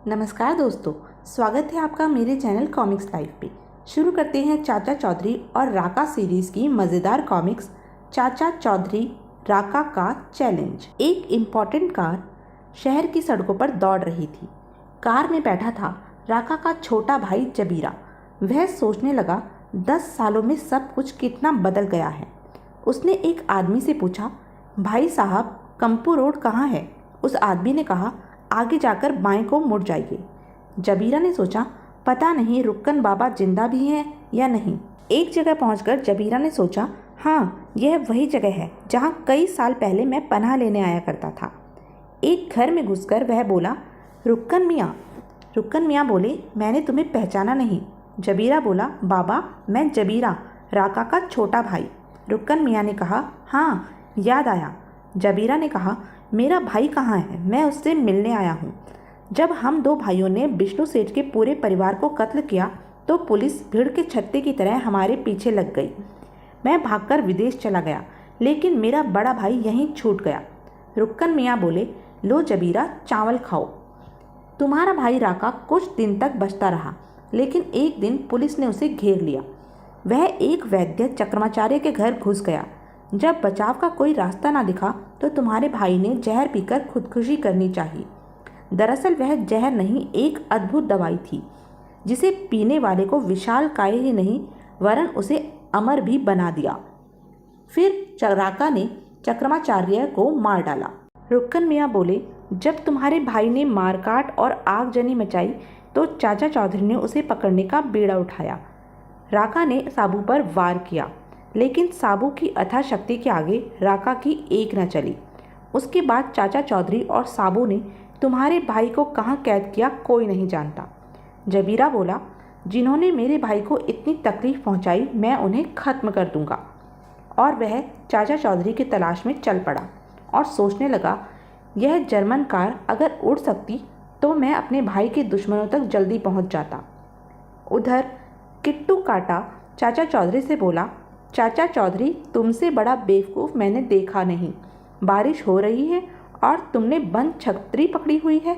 नमस्कार दोस्तों, स्वागत है आपका मेरे चैनल कॉमिक्स लाइफ पे। शुरू करते हैं चाचा चौधरी और राका सीरीज़ की मज़ेदार कॉमिक्स चाचा चौधरी राका का चैलेंज। एक इम्पॉर्टेंट कार शहर की सड़कों पर दौड़ रही थी। कार में बैठा था राका का छोटा भाई जबीरा। वह सोचने लगा 10 सालों में सब कुछ कितना बदल गया है। उसने एक आदमी से पूछा, भाई साहब कंपू रोड कहाँ है? उस आदमी ने कहा, आगे जाकर बाएं को मुड़ जाइए। जबीरा ने सोचा, पता नहीं रुक्कन बाबा जिंदा भी हैं या नहीं। एक जगह पहुंचकर जबीरा ने सोचा, हाँ यह वही जगह है जहां कई साल पहले मैं पनाह लेने आया करता था। एक घर में घुसकर वह बोला, रुक्कन मियाँ। रुक्कन मियाँ बोले, मैंने तुम्हें पहचाना नहीं। जबीरा बोला, बाबा मैं जबीरा, राका का छोटा भाई। रुक्कन मियाँ ने कहा, हाँ याद आया। जबीरा ने कहा, मेरा भाई कहाँ है? मैं उससे मिलने आया हूँ। जब हम दो भाइयों ने विष्णु सेठ के पूरे परिवार को कत्ल किया तो पुलिस भीड़ के छत्ते की तरह हमारे पीछे लग गई। मैं भागकर विदेश चला गया, लेकिन मेरा बड़ा भाई यहीं छूट गया। रुक्कन मियाँ बोले, लो जबीरा चावल खाओ। तुम्हारा भाई राका कुछ दिन तक बचता रहा, लेकिन एक दिन पुलिस ने उसे घेर लिया। वह एक वैद्य चक्रमाचार्य के घर घुस गया। जब बचाव का कोई रास्ता ना दिखा तो तुम्हारे भाई ने जहर पीकर खुदकुशी करनी चाहिए। दरअसल वह जहर नहीं, एक अद्भुत दवाई थी जिसे पीने वाले को विशालकाय ही नहीं वरन उसे अमर भी बना दिया। फिर राका ने चक्रमाचार्य को मार डाला। रुक्कन मियाँ बोले, जब तुम्हारे भाई ने मारकाट और आगजनी मचाई तो चाचा चौधरी ने उसे पकड़ने का बीड़ा उठाया। राका ने साबू पर वार किया, लेकिन साबू की अथाह शक्ति के आगे राका की एक न चली। उसके बाद चाचा चौधरी और साबू ने तुम्हारे भाई को कहाँ कैद किया कोई नहीं जानता। जबीरा बोला, जिन्होंने मेरे भाई को इतनी तकलीफ पहुँचाई मैं उन्हें ख़त्म कर दूंगा। और वह चाचा चौधरी की तलाश में चल पड़ा और सोचने लगा, यह जर्मन कार अगर उड़ सकती तो मैं अपने भाई के दुश्मनों तक जल्दी पहुँच जाता। उधर किट्टू काटा चाचा चौधरी से बोला, चाचा चौधरी तुमसे बड़ा बेवकूफ़ मैंने देखा नहीं। बारिश हो रही है और तुमने बंद छतरी पकड़ी हुई है।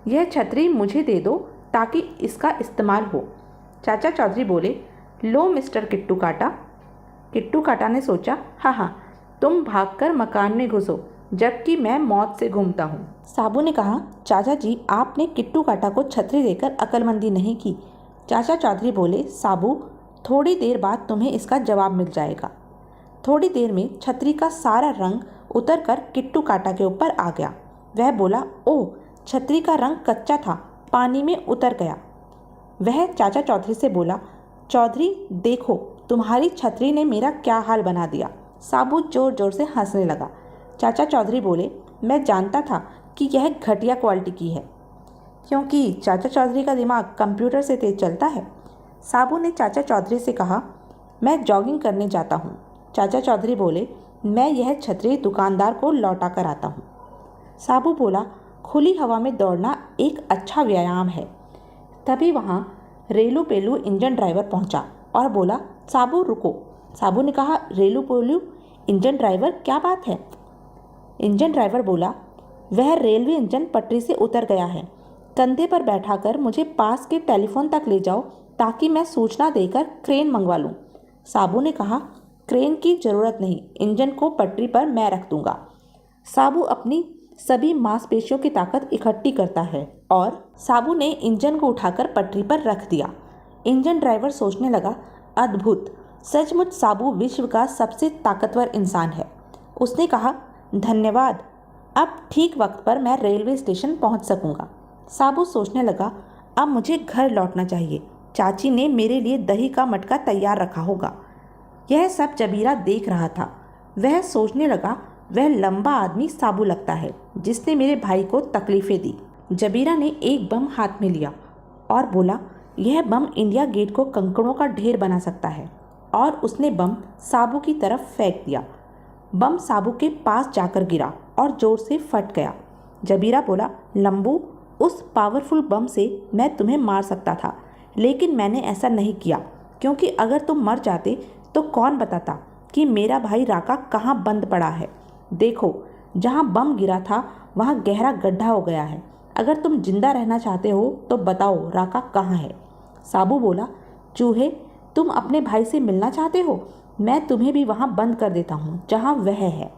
यह छतरी मुझे दे दो ताकि इसका इस्तेमाल हो। चाचा चौधरी बोले, लो मिस्टर किट्टू काटा। किट्टू काटा ने सोचा, हाँ तुम भागकर मकान में घुसो जबकि मैं मौत से घूमता हूँ। साबू ने कहा, चाचा जी आपने किट्टू काटा को छतरी देकर अक्लमंदी नहीं की। चाचा चौधरी बोले, साबू थोड़ी देर बाद तुम्हें इसका जवाब मिल जाएगा। थोड़ी देर में छतरी का सारा रंग उतरकर किट्टू काटा के ऊपर आ गया। वह बोला, ओह छतरी का रंग कच्चा था, पानी में उतर गया। वह चाचा चौधरी से बोला, चौधरी देखो तुम्हारी छतरी ने मेरा क्या हाल बना दिया। साबू जोर जोर से हंसने लगा। चाचा चौधरी बोले, मैं जानता था कि यह घटिया क्वालिटी की है, क्योंकि चाचा चौधरी का दिमाग कंप्यूटर से तेज चलता है। साबू ने चाचा चौधरी से कहा, मैं जॉगिंग करने जाता हूँ। चाचा चौधरी बोले, मैं यह छतरी दुकानदार को लौटा कर आता हूँ। साबू बोला, खुली हवा में दौड़ना एक अच्छा व्यायाम है। तभी वहाँ रेलू पेलू इंजन ड्राइवर पहुँचा और बोला, साबू रुको। साबू ने कहा, रेलू पेलू इंजन ड्राइवर क्या बात है? इंजन ड्राइवर बोला, वह रेलवे इंजन पटरी से उतर गया है। कंधे पर बैठाकर मुझे पास के टेलीफोन तक ले जाओ ताकि मैं सूचना देकर क्रेन मंगवा लूँ। साबू ने कहा, क्रेन की ज़रूरत नहीं, इंजन को पटरी पर मैं रख दूँगा। साबू अपनी सभी मांसपेशियों की ताकत इकट्ठी करता है और साबू ने इंजन को उठाकर पटरी पर रख दिया। इंजन ड्राइवर सोचने लगा, अद्भुत, सचमुच साबू विश्व का सबसे ताकतवर इंसान है। उसने कहा, धन्यवाद, अब ठीक वक्त पर मैं रेलवे स्टेशन पहुँच सकूँगा। साबू सोचने लगा, अब मुझे घर लौटना चाहिए। चाची ने मेरे लिए दही का मटका तैयार रखा होगा। यह सब जबीरा देख रहा था। वह सोचने लगा, वह लंबा आदमी साबू लगता है जिसने मेरे भाई को तकलीफ़ें दी। जबीरा ने एक बम हाथ में लिया और बोला, यह बम इंडिया गेट को कंकड़ों का ढेर बना सकता है। और उसने बम साबू की तरफ फेंक दिया। बम साबू के पास जाकर गिरा और ज़ोर से फट गया। जबीरा बोला, लंबू उस पावरफुल बम से मैं तुम्हें मार सकता था, लेकिन मैंने ऐसा नहीं किया, क्योंकि अगर तुम मर जाते तो कौन बताता कि मेरा भाई राका कहाँ बंद पड़ा है। देखो जहाँ बम गिरा था वहाँ गहरा गड्ढा हो गया है। अगर तुम जिंदा रहना चाहते हो तो बताओ राका कहाँ है। साबू बोला, चूहे, तुम अपने भाई से मिलना चाहते हो? मैं तुम्हें भी वहाँ बंद कर देता हूँ जहाँ वह है।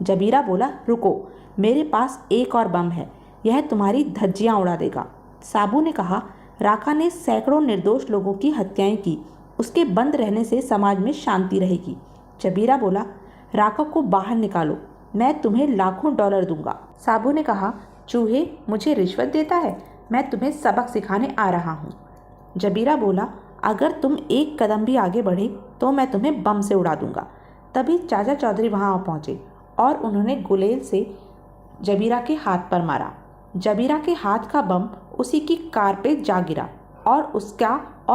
जबीरा बोला, रुको, मेरे पास एक और बम है, यह तुम्हारी धज्जियाँ उड़ा देगा। साबू ने कहा, राका ने सैकड़ों निर्दोष लोगों की हत्याएं की, उसके बंद रहने से समाज में शांति रहेगी। जबीरा बोला, राका को बाहर निकालो, मैं तुम्हें लाखों डॉलर दूंगा। साबू ने कहा, चूहे, मुझे रिश्वत देता है? मैं तुम्हें सबक सिखाने आ रहा हूँ। जबीरा बोला, अगर तुम एक कदम भी आगे बढ़े तो मैं तुम्हें बम से उड़ा दूंगा। तभी चाचा चौधरी वहाँ आ पहुँचे और उन्होंने गुलेल से जबीरा के हाथ पर मारा। जबीरा के हाथ का बम उसी की कार पे जा गिरा और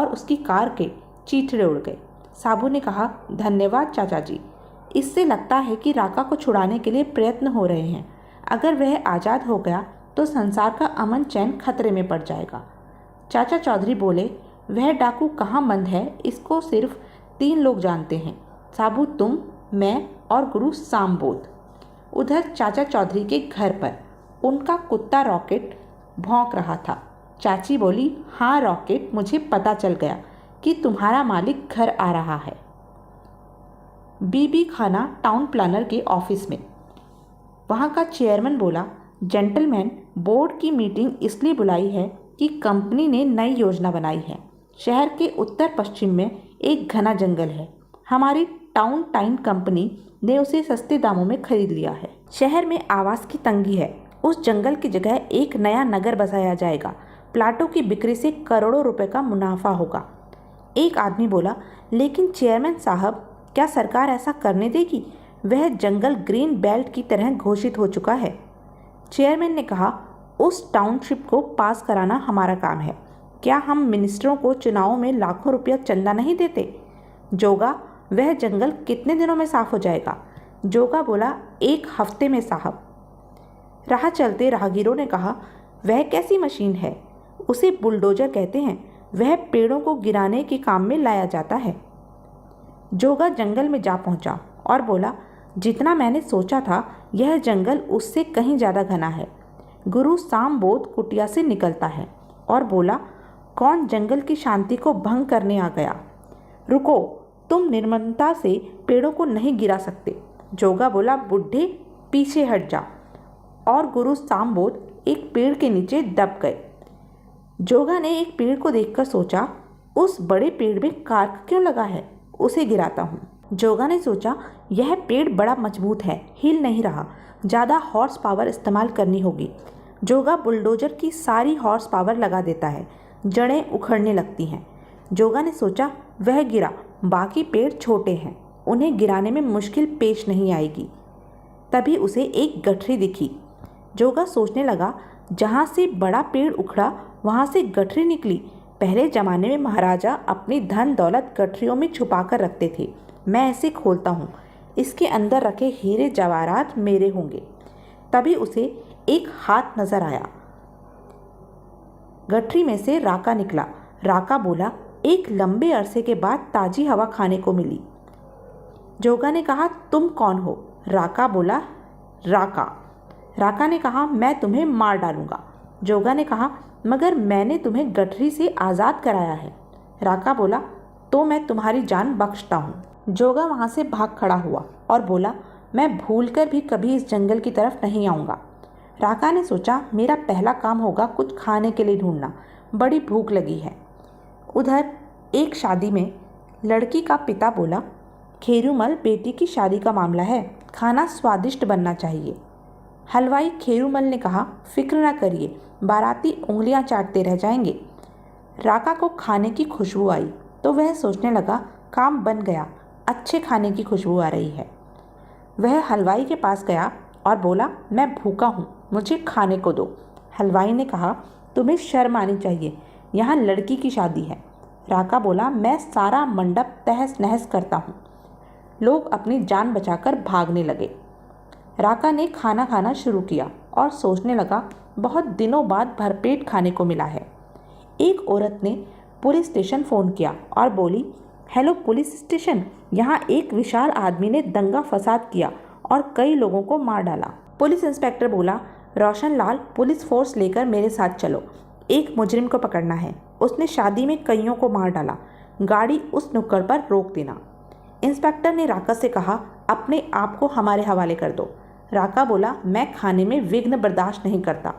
उसकी कार के चीथड़े उड़ गए। साबू ने कहा, धन्यवाद चाचा जी, इससे लगता है कि राका को छुड़ाने के लिए प्रयत्न हो रहे हैं। अगर वह आज़ाद हो गया तो संसार का अमन चैन खतरे में पड़ जाएगा। चाचा चौधरी बोले, वह डाकू कहाँ बंद है इसको सिर्फ 3 लोग जानते हैं, साबू, तुम, मैं और गुरु सामबोध। उधर चाचा चौधरी के घर पर उनका कुत्ता रॉकेट भौंक रहा था। चाची बोली, हाँ रॉकेट, मुझे पता चल गया कि तुम्हारा मालिक घर आ रहा है। बीबी खाना टाउन प्लानर के ऑफिस में वहाँ का चेयरमैन बोला, जेंटलमैन, बोर्ड की मीटिंग इसलिए बुलाई है कि कंपनी ने नई योजना बनाई है। शहर के उत्तर पश्चिम में एक घना जंगल है। हमारी टाउन टाइन कंपनी ने उसे सस्ते दामों में खरीद लिया है। शहर में आवास की तंगी है। उस जंगल की जगह एक नया नगर बसाया जाएगा। प्लाटों की बिक्री से करोड़ों रुपए का मुनाफा होगा। एक आदमी बोला, लेकिन चेयरमैन साहब, क्या सरकार ऐसा करने देगी? वह जंगल ग्रीन बेल्ट की तरह घोषित हो चुका है। चेयरमैन ने कहा, उस टाउनशिप को पास कराना हमारा काम है। क्या हम मिनिस्टरों को चुनावों में लाखों रुपया चंदा नहीं देते? जोगा, वह जंगल कितने दिनों में साफ हो जाएगा? जोगा बोला, 1 हफ्ते में साहब। राह चलते राहगीरों ने कहा, वह कैसी मशीन है? उसे बुलडोजर कहते हैं। वह पेड़ों को गिराने के काम में लाया जाता है। जोगा जंगल में जा पहुंचा और बोला, जितना मैंने सोचा था यह जंगल उससे कहीं ज़्यादा घना है। गुरु सामबोध कुटिया से निकलता है और बोला, कौन जंगल की शांति को भंग करने आ गया? रुको, तुम निर्ममता से पेड़ों को नहीं गिरा सकते। जोगा बोला, बुढ़े, पीछे हट जा। और गुरु सामबोध एक पेड़ के नीचे दब गए। जोगा ने एक पेड़ को देखकर सोचा, उस बड़े पेड़ में कार्क क्यों लगा है, उसे गिराता हूँ। जोगा ने सोचा, यह पेड़ बड़ा मजबूत है, हिल नहीं रहा, ज़्यादा हॉर्स पावर इस्तेमाल करनी होगी। जोगा बुलडोजर की सारी हॉर्स पावर लगा देता है। जड़ें उखड़ने लगती हैं। जोगा ने सोचा, वह गिरा, बाकी पेड़ छोटे हैं, उन्हें गिराने में मुश्किल पेश नहीं आएगी। तभी उसे एक गठरी दिखी। जोगा सोचने लगा, जहाँ से बड़ा पेड़ उखड़ा वहाँ से गठरी निकली। पहले ज़माने में महाराजा अपनी धन दौलत गठरियों में छुपा कर रखते थे। मैं इसे खोलता हूँ, इसके अंदर रखे हीरे जवाहरात मेरे होंगे। तभी उसे एक हाथ नजर आया। गठरी में से राका निकला। राका बोला, एक लंबे अरसे के बाद ताजी हवा खाने को मिली। जोगा ने कहा, तुम कौन हो? राका बोला, राका। राका ने कहा, मैं तुम्हें मार डालूंगा। जोगा ने कहा, मगर मैंने तुम्हें गठरी से आज़ाद कराया है। राका बोला, तो मैं तुम्हारी जान बख्शता हूँ। जोगा वहाँ से भाग खड़ा हुआ और बोला, मैं भूलकर भी कभी इस जंगल की तरफ नहीं आऊँगा। राका ने सोचा, मेरा पहला काम होगा कुछ खाने के लिए ढूंढना, बड़ी भूख लगी है। उधर एक शादी में लड़की का पिता बोला, खेरूमल, बेटी की शादी का मामला है, खाना स्वादिष्ट बनना चाहिए। हलवाई खेरूमल ने कहा, फिक्र ना करिए, बाराती उंगलियां चाटते रह जाएंगे। राका को खाने की खुशबू आई तो वह सोचने लगा, काम बन गया, अच्छे खाने की खुशबू आ रही है। वह हलवाई के पास गया और बोला, मैं भूखा हूँ, मुझे खाने को दो। हलवाई ने कहा, तुम्हें शर्म आनी चाहिए, यहाँ लड़की की शादी है। राका बोला, मैं सारा मंडप तहस नहस करता हूँ। लोग अपनी जान बचाकर भागने लगे। राका ने खाना खाना शुरू किया और सोचने लगा, बहुत दिनों बाद भरपेट खाने को मिला है। एक औरत ने पुलिस स्टेशन फ़ोन किया और बोली, हेलो पुलिस स्टेशन, यहाँ एक विशाल आदमी ने दंगा फसाद किया और कई लोगों को मार डाला। पुलिस इंस्पेक्टर बोला, रोशन लाल, पुलिस फोर्स लेकर मेरे साथ चलो, एक मुजरिम को पकड़ना है, उसने शादी में कईयों को मार डाला, गाड़ी उस नुक्कड़ पर रोक देना। इंस्पेक्टर ने राका से कहा, अपने आप को हमारे हवाले कर दो। राका बोला, मैं खाने में विघ्न बर्दाश्त नहीं करता।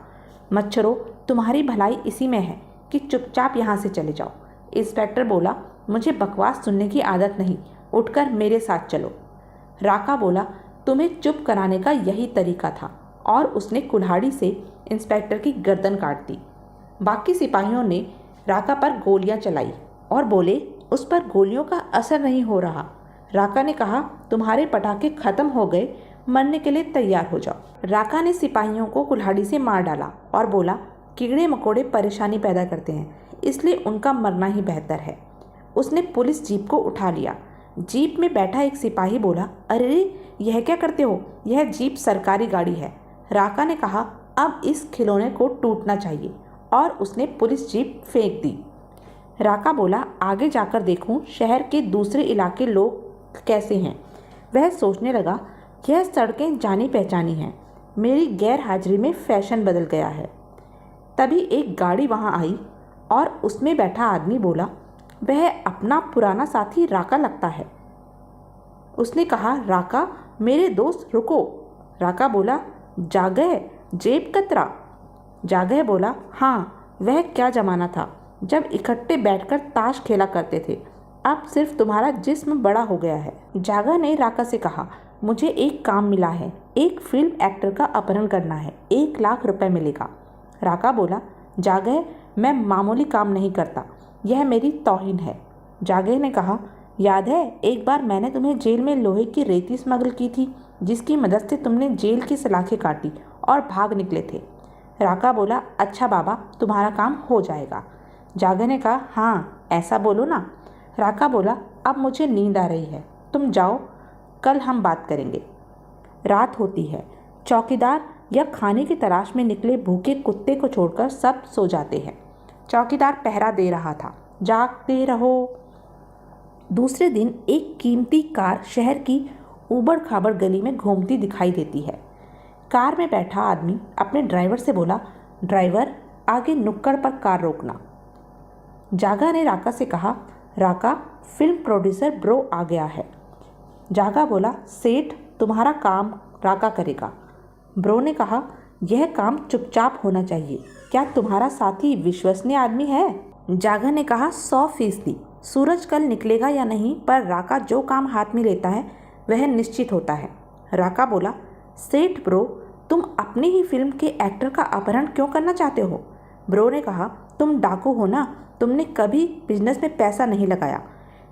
मच्छरों, तुम्हारी भलाई इसी में है कि चुपचाप यहाँ से चले जाओ। इंस्पेक्टर बोला, मुझे बकवास सुनने की आदत नहीं, उठकर मेरे साथ चलो। राका बोला, तुम्हें चुप कराने का यही तरीका था, और उसने कुल्हाड़ी से इंस्पेक्टर की गर्दन काट दी। बाकी सिपाहियों ने राका पर गोलियां चलाई और बोले, उस पर गोलियों का असर नहीं हो रहा। राका ने कहा, तुम्हारे पटाखे खत्म हो गए, मरने के लिए तैयार हो जाओ। राका ने सिपाहियों को कुल्हाड़ी से मार डाला और बोला, कीड़े मकोड़े परेशानी पैदा करते हैं, इसलिए उनका मरना ही बेहतर है। उसने पुलिस जीप को उठा लिया। जीप में बैठा एक सिपाही बोला, अरे यह क्या करते हो, यह जीप सरकारी गाड़ी है। राका ने कहा, अब इस खिलौने को टूटना चाहिए, और उसने पुलिस जीप फेंक दी। राका बोला, आगे जाकर देखूं शहर के दूसरे इलाके लोग कैसे हैं। वह सोचने लगा, यह सड़कें जानी पहचानी हैं, मेरी गैर हाजिरी में फैशन बदल गया है। तभी एक गाड़ी वहां आई और उसमें बैठा आदमी बोला, वह अपना पुराना साथी राका लगता है। उसने कहा, राका मेरे दोस्त रुको। राका बोला, जागह जेब कतरा। जागह बोला, हाँ वह क्या ज़माना था जब इकट्ठे बैठकर ताश खेला करते थे, अब सिर्फ तुम्हारा जिस्म बड़ा हो गया है। जागह ने राका से कहा, मुझे एक काम मिला है, एक फिल्म एक्टर का अपहरण करना है, 1 लाख रुपए मिलेगा। राका बोला, जागह मैं मामूली काम नहीं करता, यह मेरी तौहीन है। जागह ने कहा, याद है एक बार मैंने तुम्हें जेल में लोहे की रेती स्मगल की थी, जिसकी मदद से तुमने जेल की सलाखें काटी और भाग निकले थे। राका बोला, अच्छा बाबा, तुम्हारा काम हो जाएगा। जागह ने कहा, हाँ ऐसा बोलो ना। राका बोला, अब मुझे नींद आ रही है, तुम जाओ, कल हम बात करेंगे। रात होती है। चौकीदार या खाने की तलाश में निकले भूखे कुत्ते को छोड़कर सब सो जाते हैं। चौकीदार पहरा दे रहा था, जागते रहो। दूसरे दिन एक कीमती कार शहर की ऊबड़ खाबड़ गली में घूमती दिखाई देती है। कार में बैठा आदमी अपने ड्राइवर से बोला, ड्राइवर आगे नुक्कड़ पर कार रोकना। जागा ने राका से कहा, राका फिल्म प्रोड्यूसर ब्रो आ गया है। जागा बोला, सेठ तुम्हारा काम राका करेगा। ब्रो ने कहा, यह काम चुपचाप होना चाहिए, क्या तुम्हारा साथी विश्वसनीय आदमी है? जागा ने कहा, 100%। सूरज कल निकलेगा या नहीं, पर राका जो काम हाथ में लेता है वह निश्चित होता है। राका बोला, सेठ ब्रो, तुम अपनी ही फिल्म के एक्टर का अपहरण क्यों करना चाहते हो? ब्रो ने कहा, तुम डाकू हो ना, तुमने कभी बिजनेस में पैसा नहीं लगाया।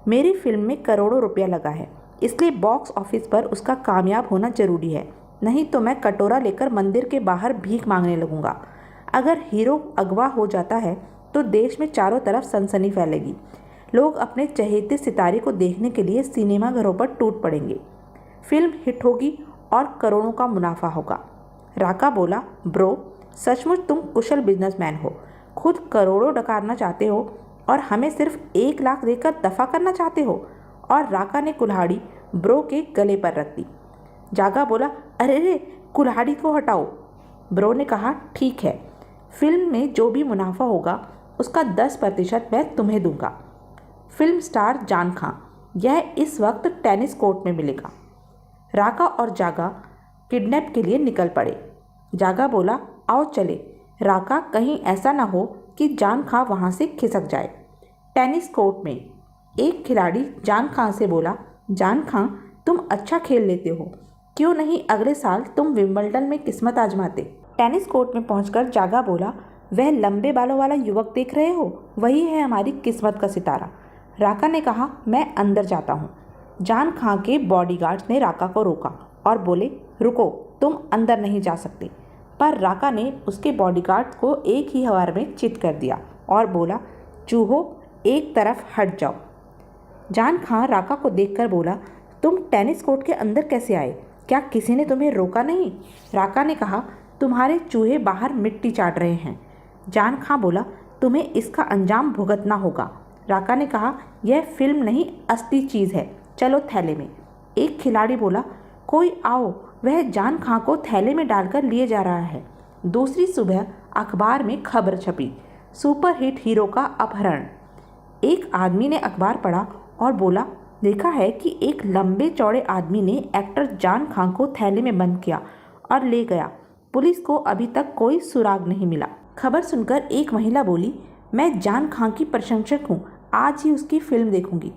मेरी फिल्म में करोड़ों रुपया लगा है, इसलिए बॉक्स ऑफिस पर उसका कामयाब होना जरूरी है, नहीं तो मैं कटोरा लेकर मंदिर के बाहर भीख मांगने लगूंगा। अगर हीरो अगवा हो जाता है तो देश में चारों तरफ सनसनी फैलेगी, लोग अपने चहेते सितारे को देखने के लिए सिनेमा घरों पर टूट पड़ेंगे, फिल्म हिट होगी और करोड़ों का मुनाफा होगा। राका बोला, ब्रो सचमुच तुम कुशल बिजनेसमैन हो, खुद करोड़ों डकारना चाहते हो और हमें सिर्फ 1 लाख देकर दफा करना चाहते हो। और राका ने कुल्हाड़ी ब्रो के गले पर रख दी। जागा बोला, अरे रे, कुल्हाड़ी को हटाओ। ब्रो ने कहा, ठीक है, फिल्म में जो भी मुनाफा होगा उसका 10% मैं तुम्हें दूंगा। फिल्म स्टार जान खां, यह इस वक्त टेनिस कोर्ट में मिलेगा। राका और जागा किडनैप के लिए निकल पड़े। जागा बोला, आओ चले। राका, कहीं ऐसा ना हो कि जान खां वहाँ से खिसक जाए। टेनिस कोर्ट में एक खिलाड़ी जान खां से बोला, जान खां तुम अच्छा खेल लेते हो, क्यों नहीं अगले साल तुम विंबलडन में किस्मत आजमाते। टेनिस कोर्ट में पहुंचकर जागा बोला, वह लंबे बालों वाला युवक देख रहे हो, वही है हमारी किस्मत का सितारा। राका ने कहा, मैं अंदर जाता हूँ। जान खां के बॉडीगार्ड्स ने राका को रोका और बोले, रुको, तुम अंदर नहीं जा सकते। पर राका ने उसके बॉडीगार्ड्स को एक ही हवार में चित कर दिया और बोला, चूहो एक तरफ हट जाओ। जान खां राका को देखकर बोला, तुम टेनिस कोर्ट के अंदर कैसे आए, क्या किसी ने तुम्हें रोका नहीं? राका ने कहा, तुम्हारे चूहे बाहर मिट्टी चाट रहे हैं। जान खां बोला, तुम्हें इसका अंजाम भुगतना होगा। राका ने कहा, यह फिल्म नहीं असली चीज़ है, चलो थैले में। एक खिलाड़ी बोला, कोई आओ, वह जान खां को थैले में डालकर लिए जा रहा है। दूसरी सुबह अखबार में खबर छपी, सुपरहिट हीरो का अपहरण। एक आदमी ने अखबार पढ़ा और बोला, देखा है कि एक लंबे चौड़े आदमी ने एक्टर जान खान को थैले में बंद किया और ले गया। पुलिस को अभी तक कोई सुराग नहीं मिला। खबर सुनकर एक महिला बोली, मैं जान खान की प्रशंसक हूँ, आज ही उसकी फिल्म देखूंगी।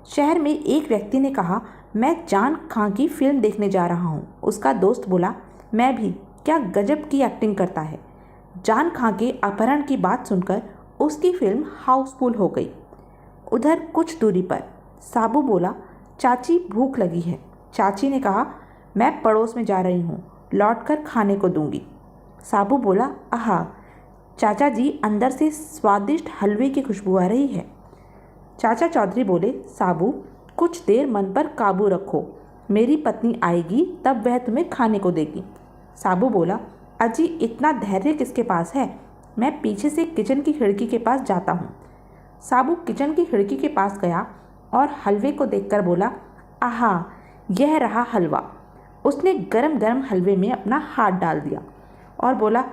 शहर में एक व्यक्ति ने कहा, मैं जान खान की फिल्म देखने जा रहा हूँ। उसका दोस्त बोला, मैं भी, क्या गजब की एक्टिंग करता है। जान खान के अपहरण की बात सुनकर उसकी फिल्म हाउसफुल हो गई। उधर कुछ दूरी पर साबू बोला, चाची भूख लगी है। चाची ने कहा, मैं पड़ोस में जा रही हूँ, लौटकर खाने को दूंगी। साबू बोला, आहा चाचा जी, अंदर से स्वादिष्ट हलवे की खुशबू आ रही है। चाचा चौधरी बोले, साबू कुछ देर मन पर काबू रखो, मेरी पत्नी आएगी तब वह तुम्हें खाने को देगी। साबू बोला, अजी इतना धैर्य किसके पास है, मैं पीछे से किचन की खिड़की के पास जाता हूँ। साबू किचन की खिड़की के पास गया और हलवे को देखकर बोला, आहा यह रहा हलवा। उसने गरम गरम हलवे में अपना हाथ डाल दिया और बोला,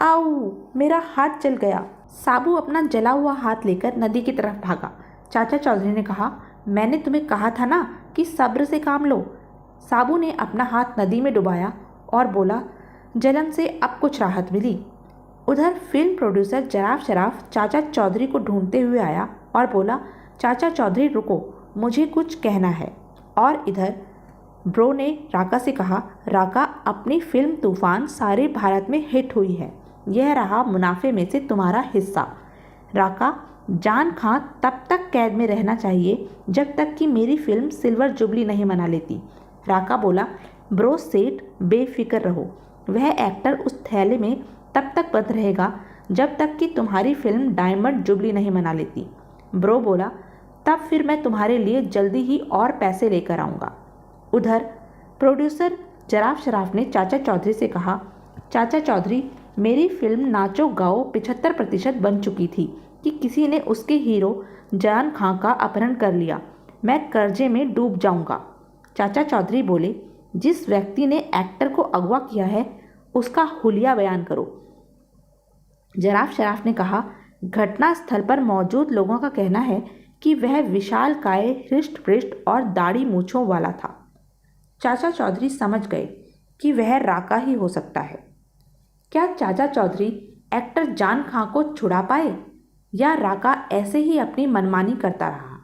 आऊ मेरा हाथ जल गया। साबू अपना जला हुआ हाथ लेकर नदी की तरफ भागा। चाचा चौधरी ने कहा, मैंने तुम्हें कहा था ना कि सब्र से काम लो। साबू ने अपना हाथ नदी में डुबाया और बोला, जलन से अब कुछ राहत मिली। उधर फिल्म प्रोड्यूसर जराफ शराफ चाचा चौधरी को ढूंढते हुए आया और बोला, चाचा चौधरी रुको, मुझे कुछ कहना है। और इधर ब्रो ने राका से कहा, राका अपनी फिल्म तूफान सारे भारत में हिट हुई है, यह रहा मुनाफे में से तुम्हारा हिस्सा। राका, जान खान तब तक कैद में रहना चाहिए जब तक कि मेरी फिल्म सिल्वर जुबली नहीं मना लेती। राका बोला, ब्रो सेठ बेफिक्र रहो, वह एक्टर उस थैले में तब तक बंद रहेगा जब तक कि तुम्हारी फिल्म डायमंड जुबली नहीं मना लेती। ब्रो बोला, तब फिर मैं तुम्हारे लिए जल्दी ही और पैसे लेकर आऊँगा। उधर प्रोड्यूसर जराफ शराफ ने चाचा चौधरी से कहा, चाचा चौधरी मेरी फिल्म नाचो गाओ 75% बन चुकी थी कि किसी ने उसके हीरो जान खान का अपहरण कर लिया, मैं कर्जे में डूब जाऊंगा। चाचा चौधरी बोले, जिस व्यक्ति ने एक्टर को अगवा किया है उसका हुलिया बयान करो। जराफ शराफ ने कहा, घटनास्थल पर मौजूद लोगों का कहना है कि वह विशालकाय, हृष्ट पृष्ठ और दाढ़ी मूंछों वाला था। चाचा चौधरी समझ गए कि वह राका ही हो सकता है। क्या चाचा चौधरी एक्टर जान खान को छुड़ा पाए या राका ऐसे ही अपनी मनमानी करता रहा?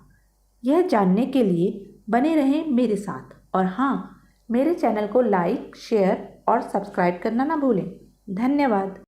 यह जानने के लिए बने रहें मेरे साथ, और हाँ, मेरे चैनल को लाइक, शेयर और सब्सक्राइब करना ना भूलें। धन्यवाद।